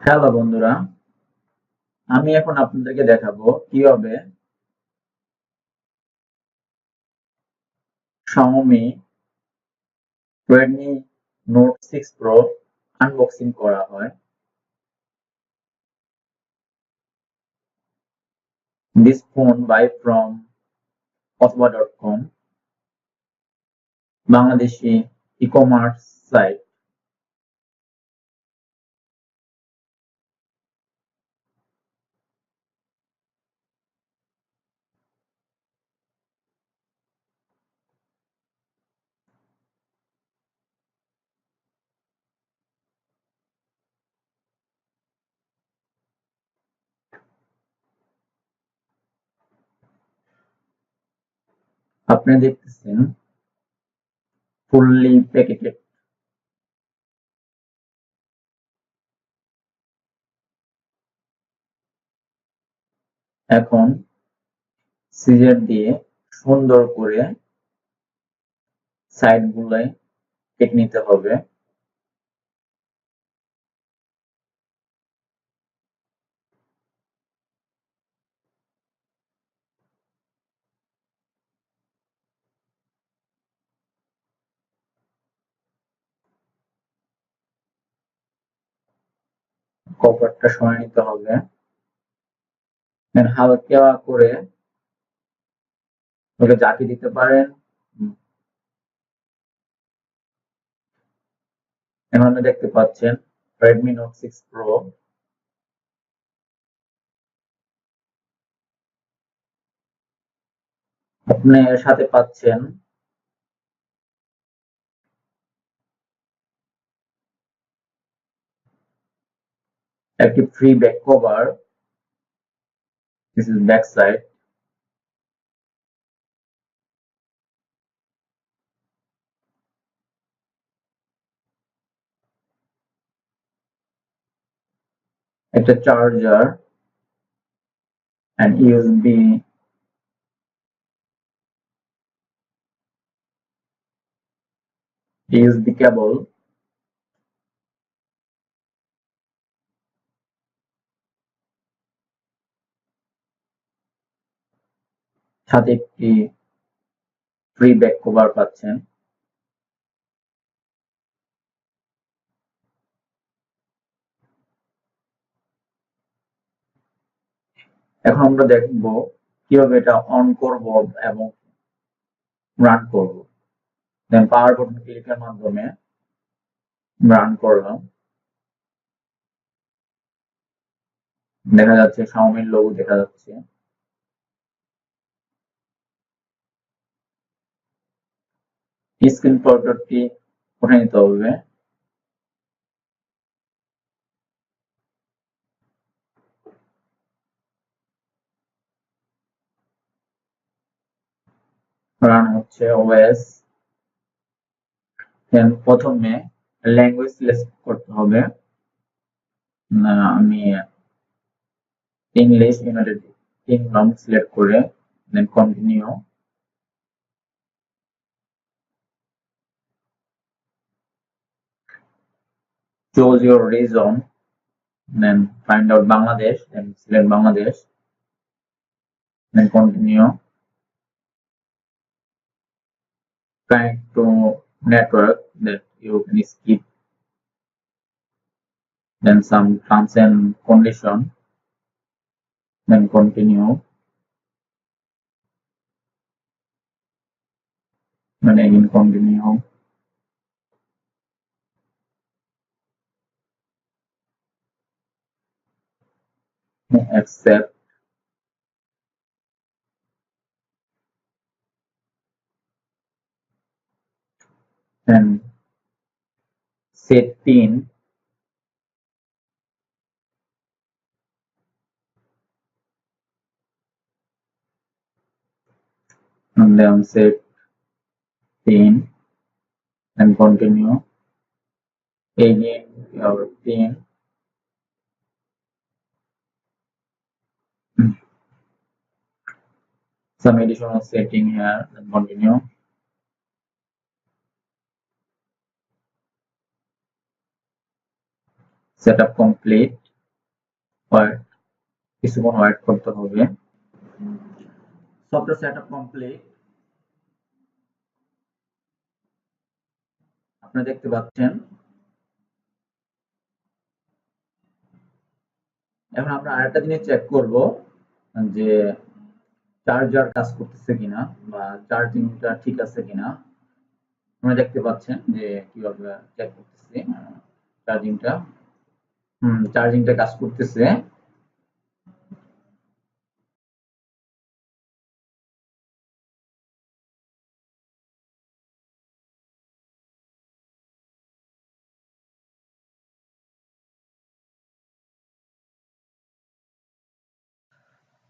Hello বন্ধুরা, আমি এখন আপনাদেরকে দেখাবো কিভাবে Xiaomi Redmi Note 6 Pro unboxing করা হয়। This phone buy from oswa.com, Bangladeshi e-commerce site. আপনি দেখতেছেন ফুললি প্যাকেটেড। এখন সিজার দিয়ে সুন্দর করে সাইড গুলোয় কেটে নিতে হবে। কভারটা সরিয়ে নিতে হবে। দেন হালকা করে ওকে জাকি দিতে পারেন। এখন আপনি দেখতে পাচ্ছেন Redmi Note 6 Pro। আপনি এর সাথে পাচ্ছেন একটি free back cover. This is back side. একটা চার্জার and USB কেবল, সাথে একটি ফ্রি ব্যাক কভার পাচ্ছেন। এখন আমরা দেখব কিভাবে এটা অন করব এবং রান করব। দেন পাওয়ার বাটন ক্লিকের মাধ্যমে রান করলাম। দেখা যাচ্ছে Xiaomi লোগো দেখা যাচ্ছে। স্ক্রিন প্রটেক্টরটি উঠে নিতে হবে। রান হচ্ছে ওএস। দেন প্রথমে ল্যাঙ্গুয়েজ সিলেক্ট করতে হবে। আমি ইংলিশ ইউনাইটেড কিংডম সিলেক্ট করে দেন continue. Choose your region, then find out Bangladesh, then select Bangladesh, then continue. Connect to network that you can skip, then some terms and condition, then continue. Then again continue. Accept. Then set pin. And then set pin and continue. Again your pin. Some additional setting here, then continue. Setup complete. Wait, কিছুক্ষণ wait করতে হবে। Software setup complete. আপনারা দেখতে পাচ্ছেন। এখন আমরা আরেকটা জিনিস চেক করব যে চার্জার কাজ করতেছে কিনা বা চার্জিংটা ঠিক আছে কিনা। আপনারা দেখতে পাচ্ছেন যে কিভাবে চেক করতেছি চার্জিংটা। চার্জিংটা কাজ করতেছে।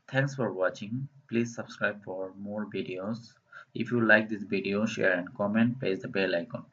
Thanks for watching. Please subscribe for more videos. If you like this video, share and comment. Press the bell icon.